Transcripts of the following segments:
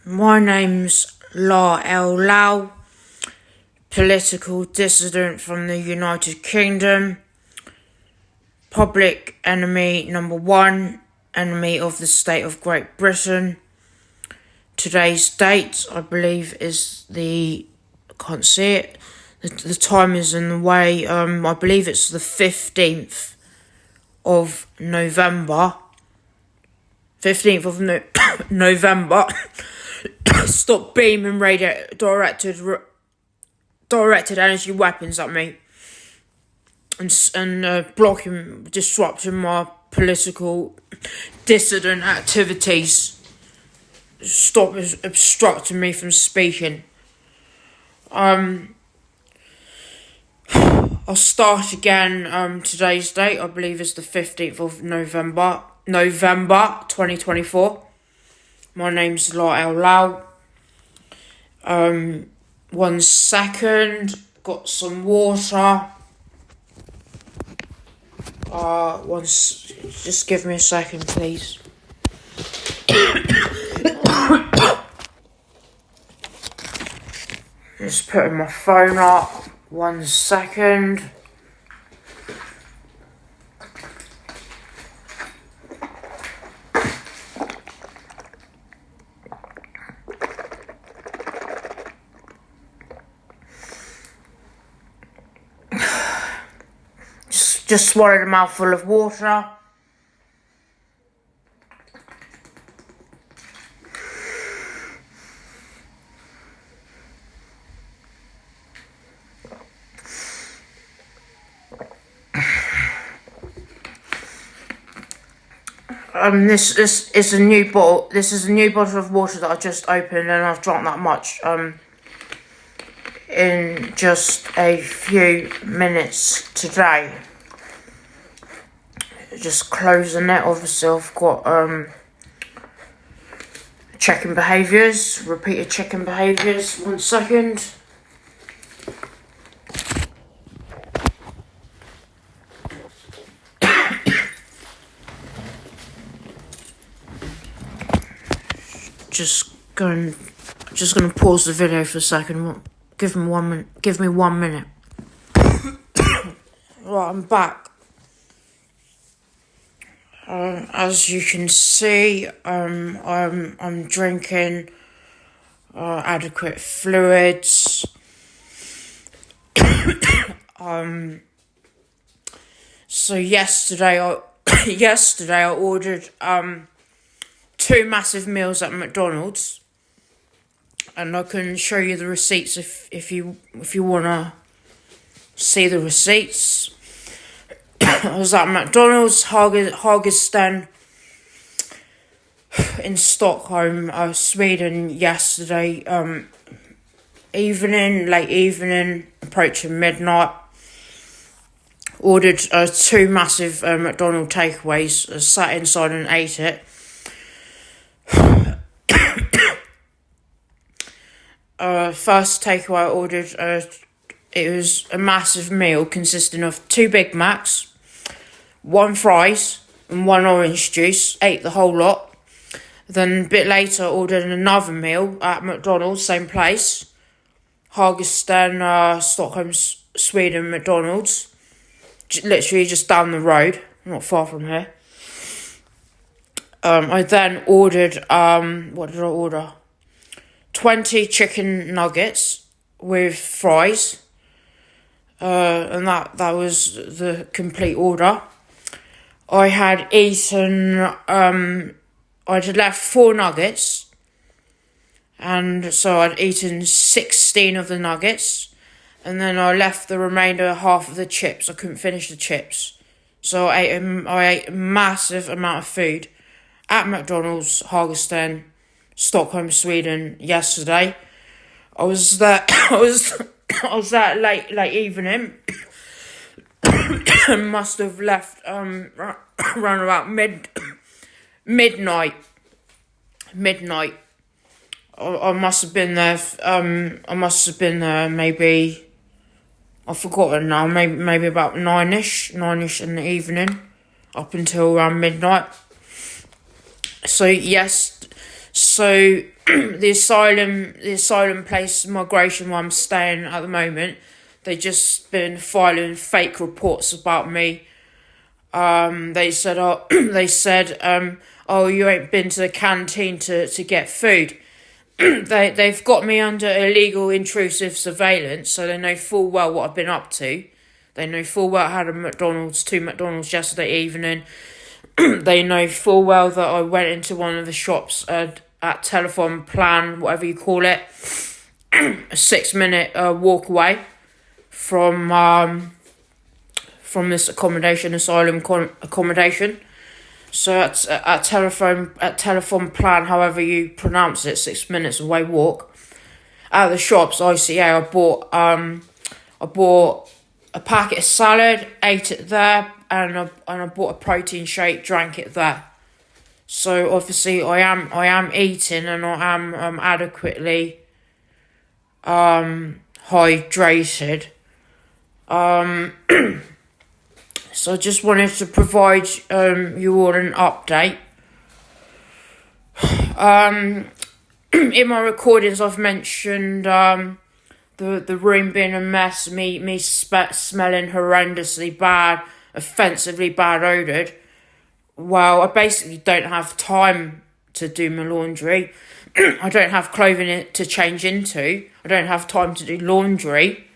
My name's Lar L Lau, political dissident from the United Kingdom, public enemy number one, enemy of the state of Great Britain. Today's date, I believe, is I can't see it, the time is in the way, I believe it's the 15th of November. 15th of November. Stop beaming directed energy weapons at me and disrupting my political dissident activities. Stop obstructing me from speaking. I'll start again. Today's date, I believe, is the 15th of November 2024. My name's Lar L Lau. 1 second. Got some water. Just give me a second, please. Just putting my phone up. 1 second. Just swallowed a mouthful of water. This is a new bottle. This is a new bottle of water that I just opened, and I've drunk that much in just a few minutes today. Just closing it. Obviously, I've got checking behaviours, repeated checking behaviours. 1 second. Just gonna pause the video for a second. Give me 1 minute. Give me 1 minute. Right, I'm back. As you can see, I'm drinking adequate fluids. So yesterday I ordered 2 massive meals at McDonald's, and I can show you the receipts if you wanna see the receipts. I was at McDonald's, Hagasten, in Stockholm, Sweden, yesterday late evening, approaching midnight. Ordered 2 massive McDonald's takeaways, sat inside and ate it. First takeaway I ordered, it was a massive meal consisting of 2 Big Macs, 1 fries, and 1 orange juice. Ate the whole lot. Then a bit later, I ordered another meal at McDonald's, same place. Hagasten, Stockholm, Sweden, McDonald's. Literally just down the road, not far from here. I then ordered, what did I order? 20 chicken nuggets with fries. And that was the complete order. I had eaten, I'd left 4 nuggets, and so I'd eaten 16 of the nuggets, and then I left the remainder half of the chips. I couldn't finish the chips, so I ate a massive amount of food at McDonald's, Hagasten, Stockholm, Sweden, yesterday. I was there late evening. Must have left around about midnight. I must have been there. Maybe I've forgotten now. Maybe about 9ish in the evening, up until around midnight. So So the asylum place, migration where I'm staying at the moment, they just been filing fake reports about me. They said, oh, you ain't been to the canteen to get food. They've got me under illegal intrusive surveillance, so they know full well what I've been up to. They know full well I had two McDonald's yesterday evening. They know full well that I went into one of the shops at Telephone Plan, whatever you call it, a 6-minute walk away from this asylum accommodation. So at Telephone Plan, however you pronounce it, 6 minutes away walk. At the shops, ICA, I bought a packet of salad, ate it there, and I bought a protein shake, drank it there. So obviously I am eating, and I am adequately hydrated. So I just wanted to provide you all an update. In my recordings, I've mentioned the room being a mess, me smelling horrendously bad, offensively bad odoured. Well, I basically don't have time to do my laundry. I don't have clothing to change into. I don't have time to do laundry.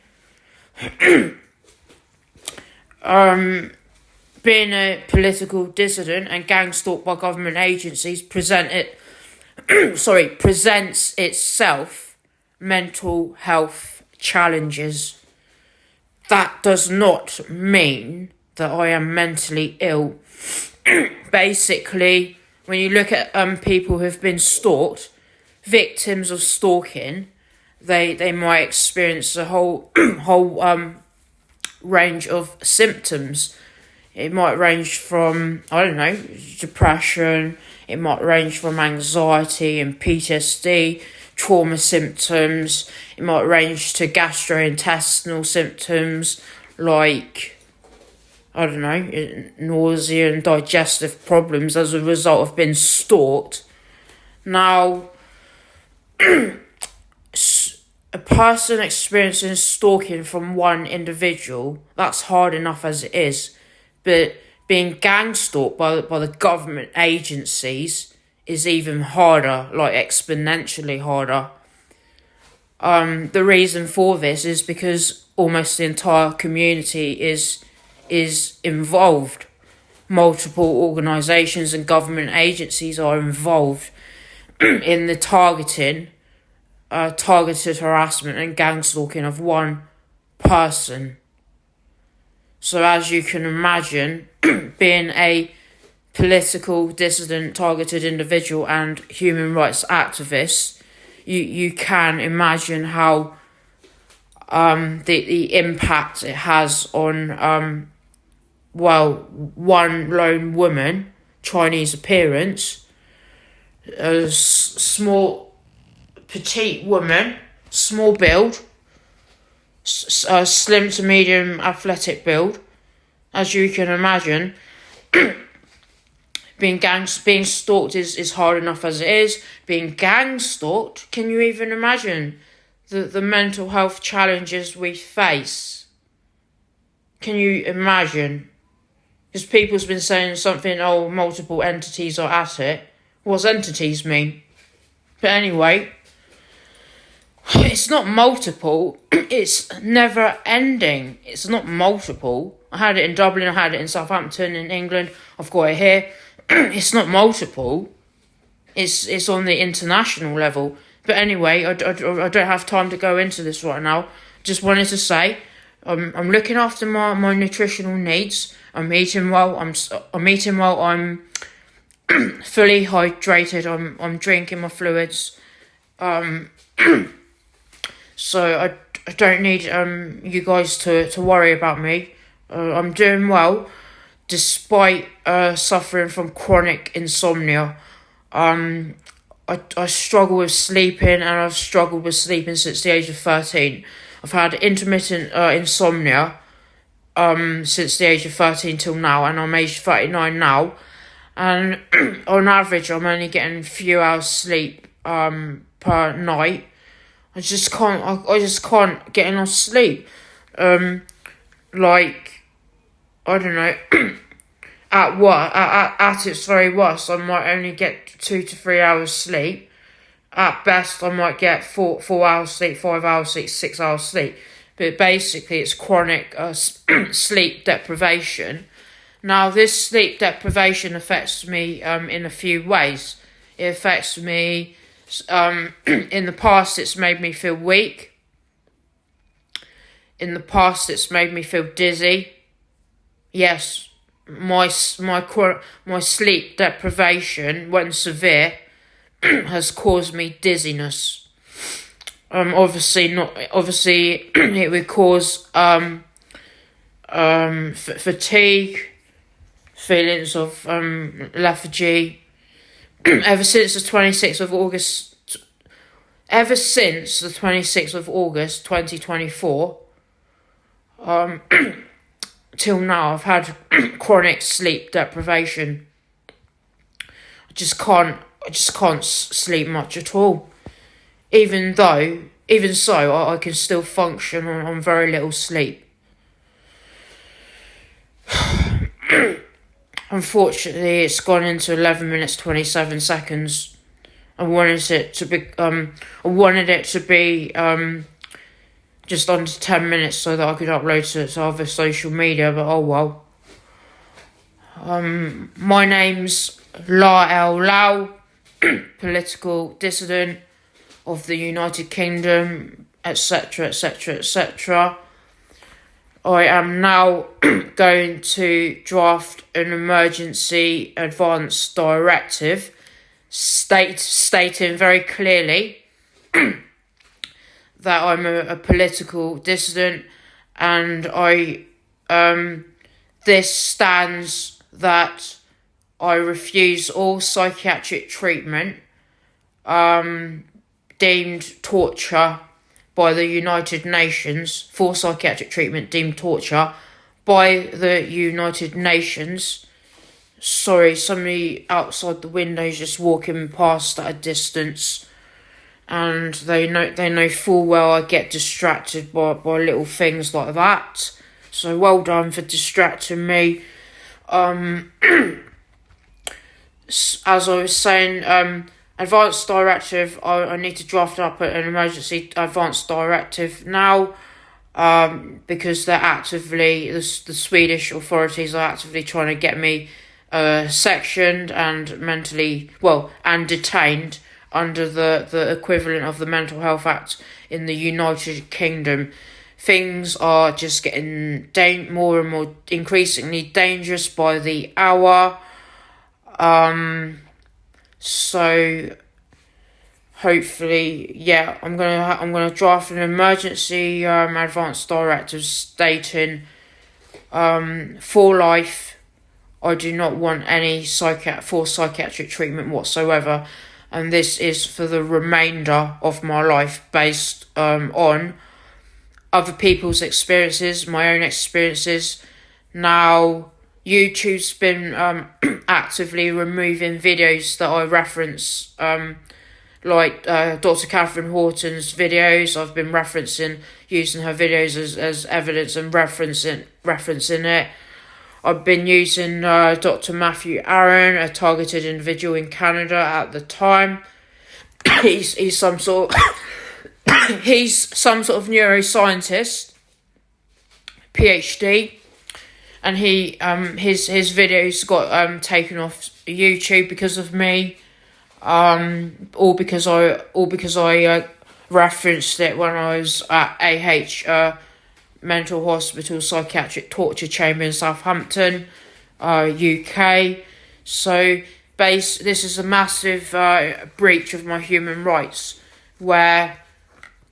Being a political dissident and gang stalked by government agencies presents itself mental health challenges. That does not mean that I am mentally ill. Basically, when you look at people who've been stalked, victims of stalking, they might experience a whole range of symptoms. It might range from, I don't know, depression. It might range from anxiety and PTSD, trauma symptoms. It might range to gastrointestinal symptoms like, I don't know, nausea and digestive problems as a result of being stalked. Now, a person experiencing stalking from one individual, that's hard enough as it is. But being gang stalked by the government agencies is even harder, like exponentially harder. The reason for this is because almost the entire community is involved. Multiple organisations and government agencies are involved in the targeted harassment and gang stalking of one person. So as you can imagine, being a political dissident, targeted individual and human rights activist, you can imagine how the impact it has on one lone woman, Chinese appearance, a small, petite woman, small build, slim to medium athletic build. As you can imagine, being stalked is hard enough as it is. Being gang stalked, can you even imagine the mental health challenges we face? Can you imagine? Because people's been saying something, multiple entities are at it. What's entities mean? But anyway, it's not multiple, it's never ending. It's not multiple. I had it in Dublin, I had it in Southampton, in England, I've got it here. It's not multiple. It's on the international level. But anyway, I don't have time to go into this right now. Just wanted to say, I'm looking after my nutritional needs. I'm eating well. I'm fully hydrated. I'm drinking my fluids. So I don't need you guys to worry about me. I'm doing well, despite suffering from chronic insomnia. I struggle with sleeping, and I've struggled with sleeping since the age of 13. I've had intermittent insomnia since the age of 13 till now, and I'm age 39 now. and on average, I'm only getting a few hours sleep per night. I just can't get enough sleep. Like, I don't know. At its very worst, I might only get 2 to 3 hours sleep. At best, I might get 4 hours sleep, 5 hours sleep, 6 hours sleep. But basically, it's chronic sleep deprivation. Now, this sleep deprivation affects me in a few ways. It affects me. In the past, it's made me feel weak. In the past, it's made me feel dizzy. Yes. My sleep deprivation, when severe, has caused me dizziness. Obviously it would cause fatigue, feelings of lethargy. Ever since the 26th of August 2024, till now, I've had chronic sleep deprivation. I just can't sleep much at all. Even so, I can still function on very little sleep. Unfortunately, it's gone into 11 minutes 27 seconds. I wanted it to be just under 10 minutes so that I could upload to other social media, but oh well. My name's Lar L Lau, political dissident of the United Kingdom, etc, etc, etc. I am now going to draft an emergency advance directive stating very clearly that I'm a political dissident, and this stands that I refuse all psychiatric treatment deemed torture by the United Nations, for psychiatric treatment deemed torture by the United Nations. Sorry, somebody outside the window is just walking past at a distance, and they know full well I get distracted by little things like that. So well done for distracting me. As I was saying, advance directive, I need to draft up an emergency advance directive now, because they're actively, the Swedish authorities are actively trying to get me sectioned and and detained under the equivalent of the Mental Health Act in the United Kingdom. Things are just getting more and more increasingly dangerous by the hour. So hopefully, I'm gonna draft an emergency advance directive stating, for life, I do not want any psychiatric treatment whatsoever, and this is for the remainder of my life, based on other people's experiences, my own experiences. Now, YouTube's been actively removing videos that I reference, like Dr. Catherine Horton's videos. I've been using her videos as evidence and referencing it. I've been using Dr. Matthew Aaron, a targeted individual in Canada at the time. he's some sort of neuroscientist, PhD, and his videos got taken off YouTube because of me, all because I referenced it when I was at mental hospital psychiatric torture chamber in Southampton, UK. So this is a massive breach of my human rights, where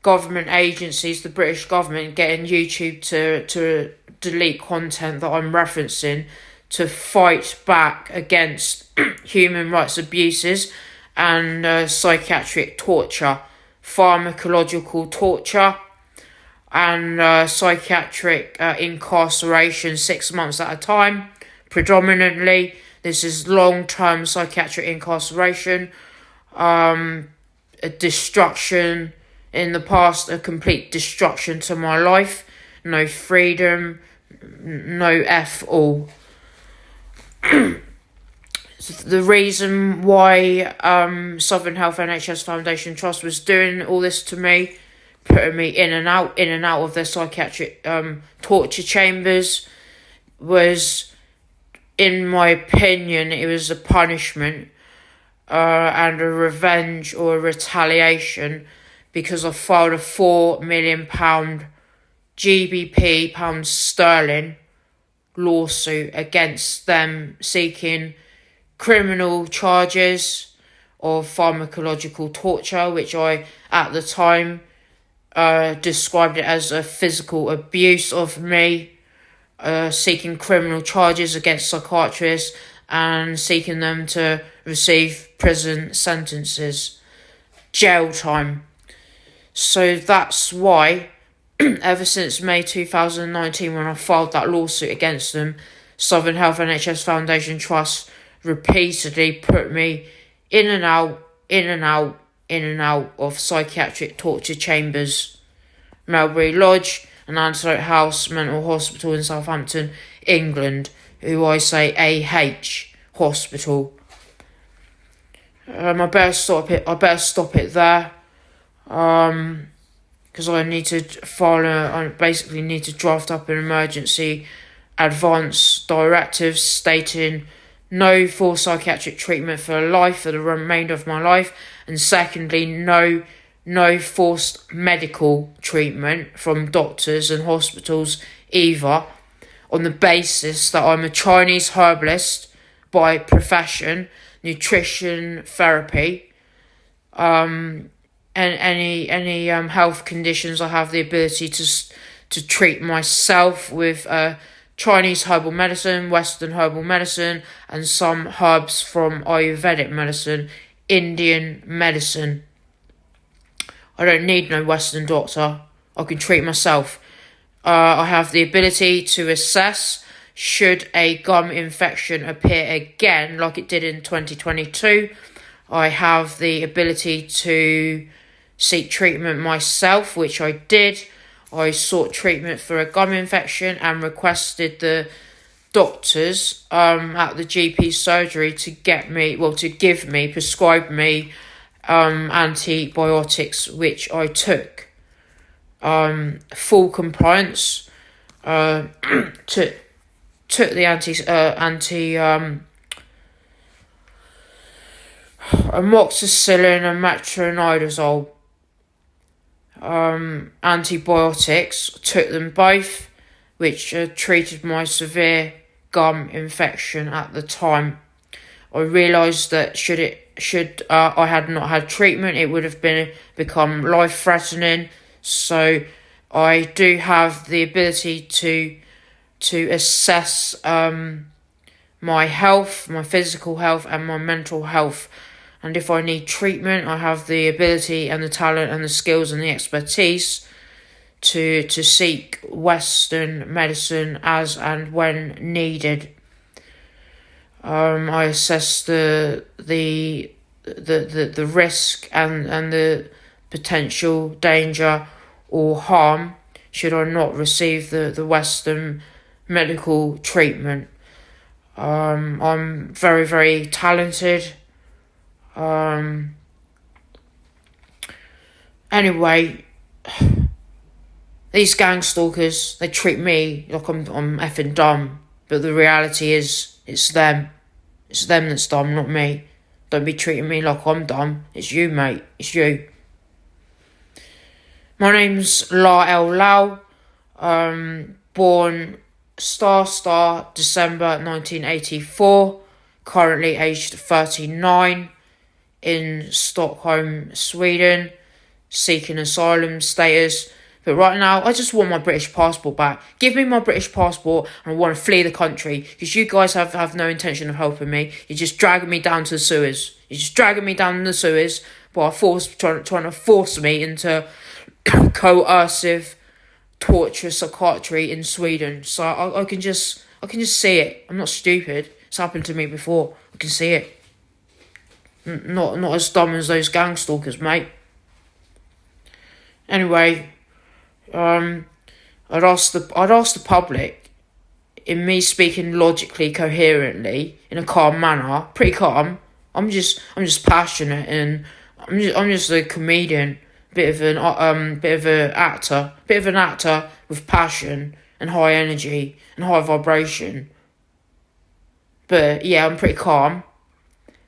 government agencies, the British government, getting YouTube to delete content that I'm referencing to fight back against human rights abuses and psychiatric torture, pharmacological torture, and psychiatric incarceration 6 months at a time, predominantly. This is long-term psychiatric incarceration, a destruction in the past, a complete destruction to my life, no freedom, no F all. The reason why Southern Health NHS Foundation Trust was doing all this to me, putting me in and out of their psychiatric torture chambers, was, in my opinion, it was a punishment and a revenge or a retaliation, because I filed a £4 million GBP, pounds sterling, lawsuit against them, seeking criminal charges of pharmacological torture, which I, at the time, described it as a physical abuse of me, seeking criminal charges against psychiatrists and seeking them to receive prison sentences, jail time. So that's why, ever since May 2019, when I filed that lawsuit against them, Southern Health NHS Foundation Trust repeatedly put me in and out of psychiatric torture chambers. Melbury Lodge and Antidote House Mental Hospital in Southampton, England, who I say AH Hospital. I better stop it there. Because I need to I basically need to draft up an emergency advance directive stating no forced psychiatric treatment for the remainder of my life, and secondly, no forced medical treatment from doctors and hospitals either, on the basis that I'm a Chinese herbalist by profession, nutrition therapy, and any health conditions, I have the ability to treat myself with Chinese herbal medicine, Western herbal medicine, and some herbs from Ayurvedic medicine, Indian medicine. I don't need no Western doctor. I can treat myself. I have the ability to assess should a gum infection appear again, like it did in 2022. I have the ability to seek treatment myself, which I did. I sought treatment for a gum infection and requested the doctors at the GP surgery to prescribe me antibiotics, which I took. Full compliance. Took the amoxicillin and metronidazole antibiotics, took them both, which treated my severe gum infection at the time. I realised that should I had not had treatment, it would have become life-threatening. So I do have the ability to assess my health, my physical health and my mental health. And if I need treatment, I have the ability and the talent and the skills and the expertise to seek Western medicine as and when needed. I assess the risk and the potential danger or harm should I not receive the Western medical treatment. I'm very, very talented. Anyway, these gang stalkers, they treat me like I'm effing dumb, but the reality is it's them. It's them that's dumb, not me. Don't be treating me like I'm dumb. It's you, mate. It's you. My name's Lar L Lau. Born December 1984. Currently aged 39. In Stockholm, Sweden. Seeking asylum status. But right now, I just want my British passport back. Give me my British passport and I want to flee the country. Because you guys have no intention of helping me. You're just dragging me down to the sewers. You're just dragging me down the sewers by trying to force me into coercive torture psychiatry in Sweden. So I can just see it. I'm not stupid. It's happened to me before. I can see it. Not as dumb as those gang stalkers, mate. Anyway, I'd ask the public, in me speaking logically, coherently, in a calm manner, pretty calm. I'm just passionate, and I'm just a comedian, bit of an actor with passion and high energy and high vibration. But yeah, I'm pretty calm,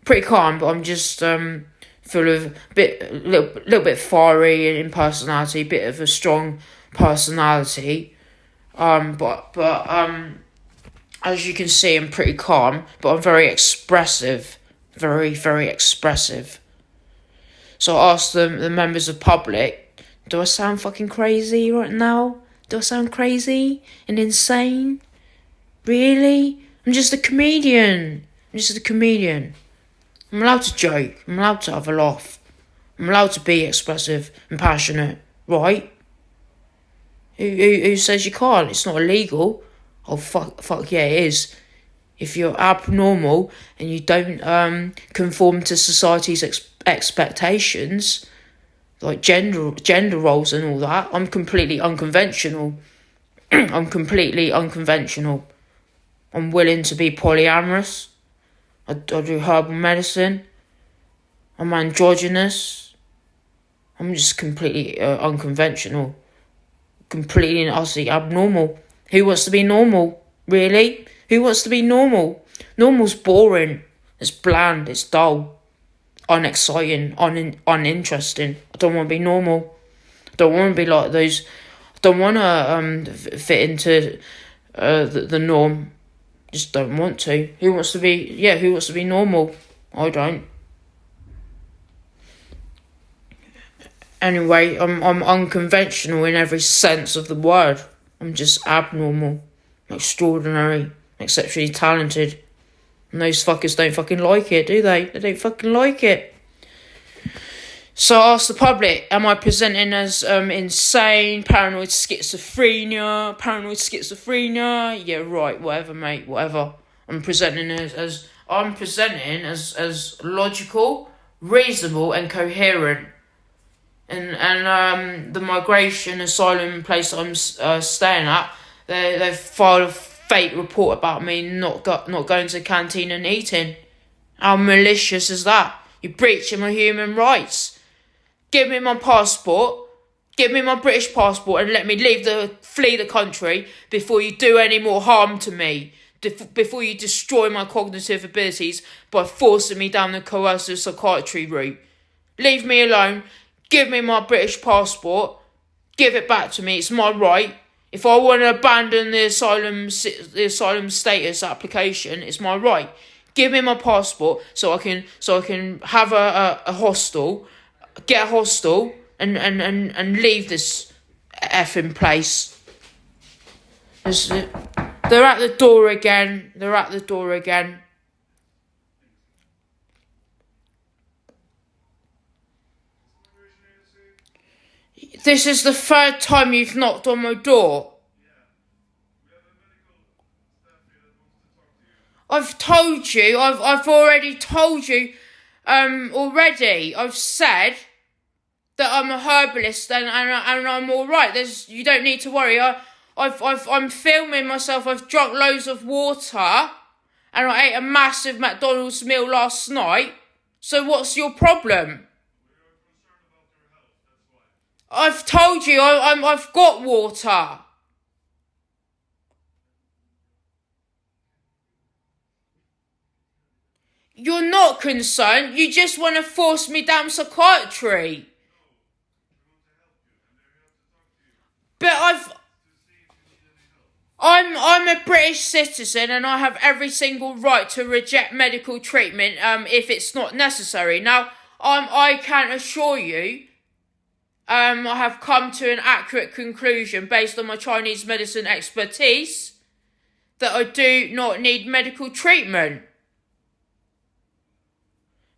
but I'm just full of little bit fiery in personality, bit of a strong personality. But as you can see, I'm pretty calm, but I'm very expressive, very, very expressive. So I asked the members of public, do I sound fucking crazy right now? Do I sound crazy and insane? Really? I'm just a comedian. I'm allowed to joke. I'm allowed to have a laugh. I'm allowed to be expressive and passionate, right? Who says you can't? It's not illegal. Oh, fuck yeah, it is. If you're abnormal and you don't conform to society's expectations, like gender roles and all that, I'm completely unconventional. I'm willing to be polyamorous. I do herbal medicine. I'm androgynous. I'm just completely unconventional. Completely and utterly abnormal. Who wants to be normal? Really? Who wants to be normal? Normal's boring. It's bland. It's dull. Unexciting. Uninteresting. I don't want to be normal. I don't want to be like those. I don't want to fit into the norm. Just don't want to. Who wants to be normal? I don't. Anyway, I'm unconventional in every sense of the word. I'm just abnormal, extraordinary, exceptionally talented. And those fuckers don't fucking like it, do they? They don't fucking like it. So I asked the public, am I presenting as insane, paranoid schizophrenia? Yeah, right, whatever, mate, whatever. I'm presenting as logical, reasonable, and coherent. And the migration asylum place I'm staying at, they've filed a fake report about me not going to the canteen and eating. How malicious is that? You're breaching my human rights. Give me my passport. Give me my British passport and let me flee the country before you do any more harm to me. Before you destroy my cognitive abilities by forcing me down the coercive psychiatry route. Leave me alone. Give me my British passport. Give it back to me. It's my right. If I want to abandon the asylum status application, it's my right. Give me my passport so I can have a hostel, get a hostel, and leave this effing place. They're at the door again. This is the third time you've knocked on my door. I've told you. I've already told you. Already. I've said that I'm a herbalist and I'm all right. You don't need to worry. I'm filming myself. I've drunk loads of water, and I ate a massive McDonald's meal last night. So what's your problem? I've told you. I've got water. You're not concerned. You just want to force me down psychiatry. But I'm a British citizen and I have every single right to reject medical treatment if it's not necessary. Now, I can assure you, I have come to an accurate conclusion based on my Chinese medicine expertise that I do not need medical treatment.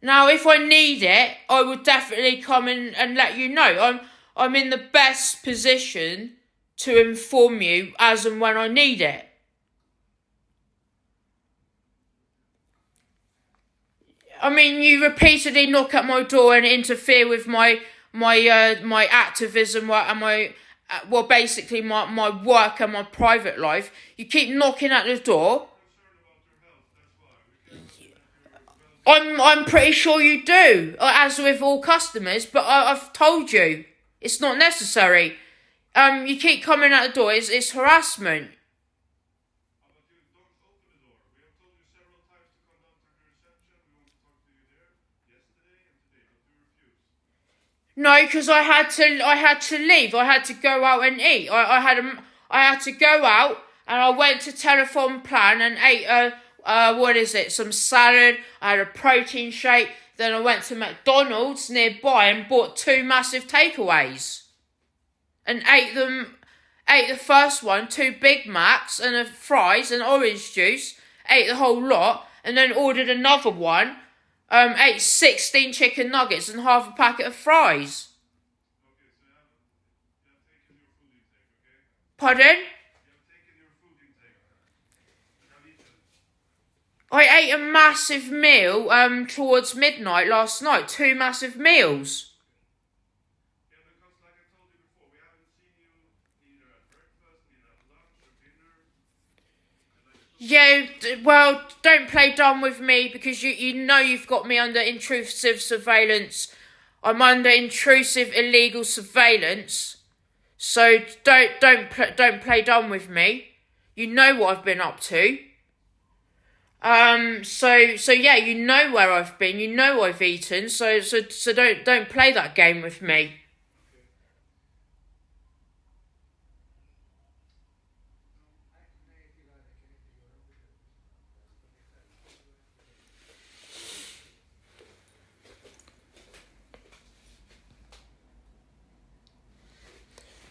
Now, if I need it, I would definitely come in and let you know. I'm in the best position to inform you as and when I need it. I mean, you repeatedly knock at my door and interfere with my activism and basically my work and my private life. You keep knocking at the door. I'm pretty sure you do, as with all customers. But I've told you it's not necessary. You keep coming at the door. It's harassment. No, because I had to leave. I had to go out and eat. I had to go out, and I went to Telephone Plan and ate some salad. I had a protein shake. Then I went to McDonald's nearby and bought 2 massive takeaways, and ate them. Ate the first one, 2 Big Macs and a fries and orange juice. Ate the whole lot, and then ordered another one. Ate 16 chicken nuggets and half a packet of fries. Pardon? I ate a massive meal towards midnight last night. 2 massive meals. Yeah, well, don't play dumb with me because you know you've got me under intrusive surveillance. I'm under intrusive illegal surveillance. So don't play dumb with me. You know what I've been up to. So yeah, you know where I've been. You know I've eaten. So don't play that game with me.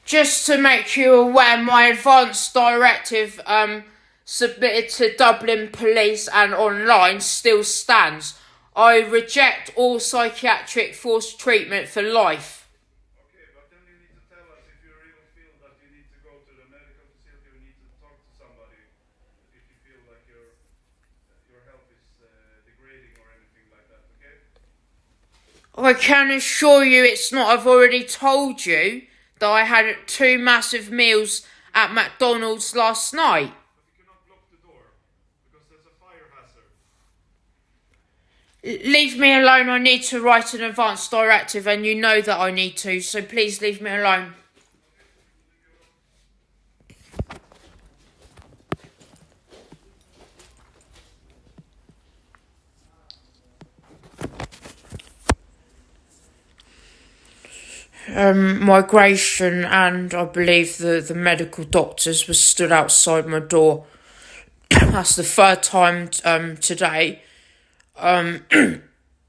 Just to make you aware, my advance directive submitted to Dublin Police and online still stands. I reject all psychiatric forced treatment for life. Okay, but then you need to tell us if you really feel that you need to go to the medical facility or need to talk to somebody if you feel like your health is degrading or anything like that, okay? I can assure you it's not. I've already told you that I had 2 massive meals at McDonald's last night. But you cannot block the door because there's a fire hazard. Leave me alone. I need to write an advance directive, and you know that I need to, so please leave me alone. Migration and I believe the medical doctors were stood outside my door. That's the 3rd time today. I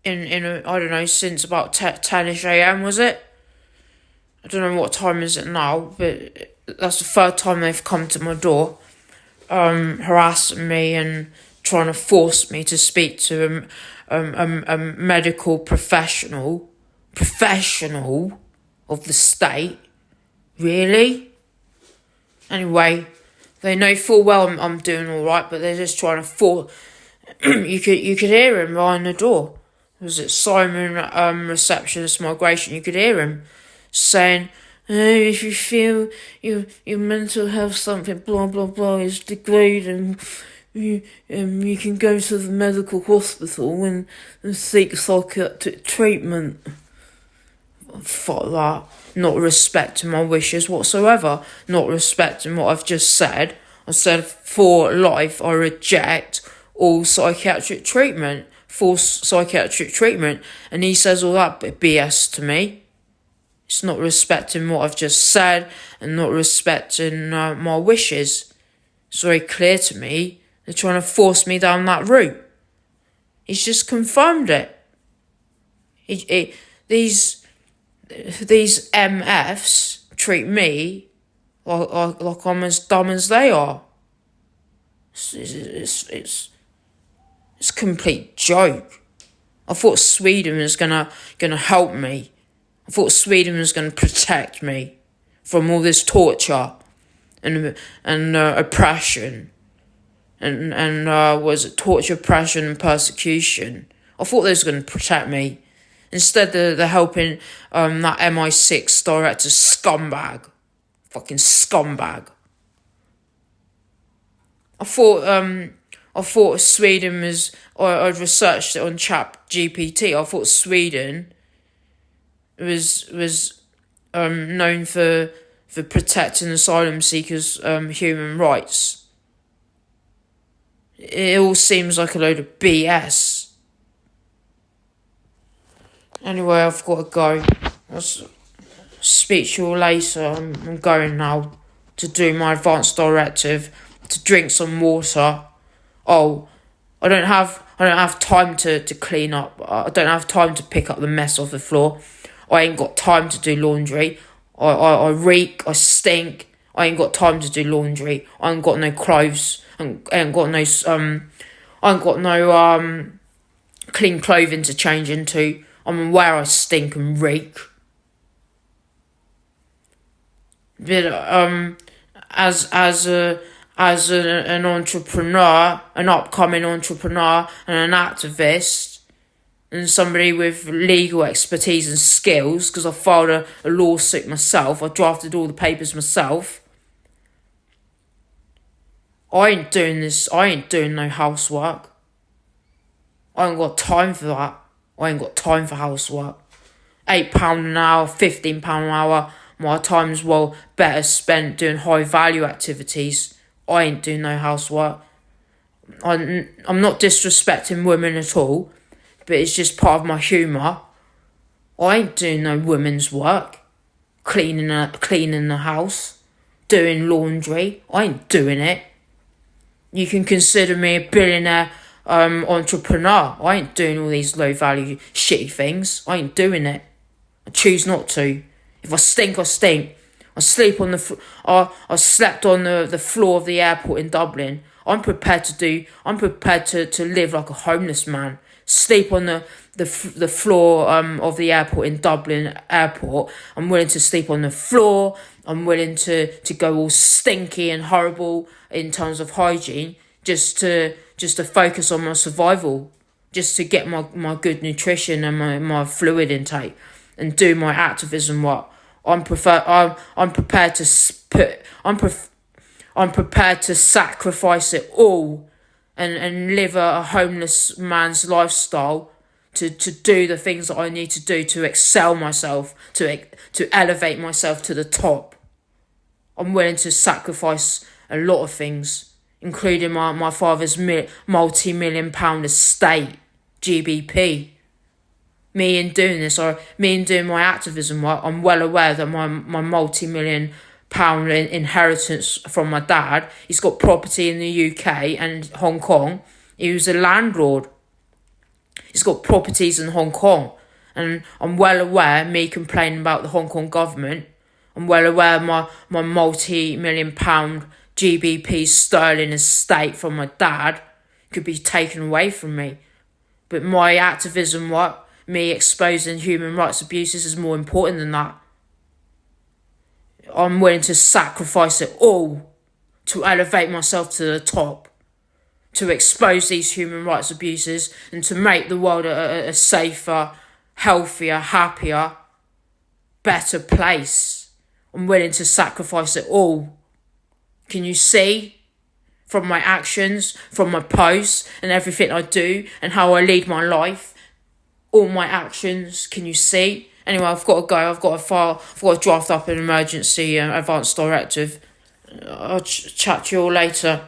don't know, since about 10ish a.m. was it? I don't know what time is it now, but that's the 3rd time they've come to my door, harassing me and trying to force me to speak to a medical professional of the state. Really? Anyway, they know full well I'm doing all right, but they're just trying to force. You could hear him behind the door. Was it Simon, receptionist migration? You could hear him saying, if you feel your mental health something blah blah blah is degrading, you can go to the medical hospital and seek psychiatric treatment. Fuck that. Not respecting my wishes whatsoever. Not respecting what I've just said. I said for life I reject all psychiatric treatment. Forced psychiatric treatment. And he says all that BS to me. It's not respecting what I've just said and not respecting my wishes. It's very clear to me. They're trying to force me down that route. He's just confirmed it. These MFs treat me like I'm as dumb as they are. It's a complete joke. I thought Sweden was gonna help me. I thought Sweden was gonna protect me from all this torture and oppression and was it torture, oppression, and persecution. I thought they was going to protect me. Instead, they're helping that MI6 director scumbag. Fucking scumbag. I thought Sweden was... I'd researched it on ChatGPT. I thought Sweden was known for protecting asylum seekers' human rights. It all seems like a load of BS. Anyway, I've got to go. I'll speak to you all later. I'm going now to do my advance directive, to drink some water. Oh, I don't have time to clean up. I don't have time to pick up the mess off the floor. I ain't got time to do laundry. I reek, I stink. I ain't got time to do laundry. I ain't got no clothes. I ain't got no clean clothing to change into. I'm aware I stink and reek. But as an entrepreneur, an upcoming entrepreneur and an activist, and somebody with legal expertise and skills, because I filed a lawsuit myself, I drafted all the papers myself. I ain't doing no housework. I ain't got time for that. I ain't got time for housework. £8 an hour, £15 an hour, my time's well better spent doing high value activities. I ain't doing no housework. I'm not disrespecting women at all, but it's just part of my humour. I ain't doing no women's work. Cleaning the house. Doing laundry. I ain't doing it. You can consider me a billionaire entrepreneur. I ain't doing all these low value shitty things. I ain't doing it. I choose not to. If I stink, I stink. I sleep on I slept on the floor of the airport in Dublin. I'm prepared to live like a homeless man. Sleep on the floor of the airport in Dublin airport. I'm willing to sleep on the floor. I'm willing to go all stinky and horrible in terms of hygiene, just to focus on my survival, just to get my good nutrition and my fluid intake, and do my activism work. I'm prepared to sacrifice it all and live a homeless man's lifestyle to do the things that I need to do to excel myself, to elevate myself to the top. I'm willing to sacrifice a lot of things, including my father's multi-million pound estate, GBP. Me in doing my activism work, I'm well aware that my multi-million pound inheritance from my dad, he's got property in the UK and Hong Kong. He was a landlord. He's got properties in Hong Kong. And I'm well aware, me complaining about the Hong Kong government, I'm well aware my multi-million pound GBP sterling estate from my dad could be taken away from me. But my activism work, me exposing human rights abuses, is more important than that. I'm willing to sacrifice it all to elevate myself to the top, to expose these human rights abuses and to make the world a safer, healthier, happier, better place. I'm willing to sacrifice it all. Can you see? From my actions, from my posts and everything I do and how I lead my life, all my actions, can you see? Anyway, I've got to go. I've got to draft up an emergency advance directive. I'll chat to you all later.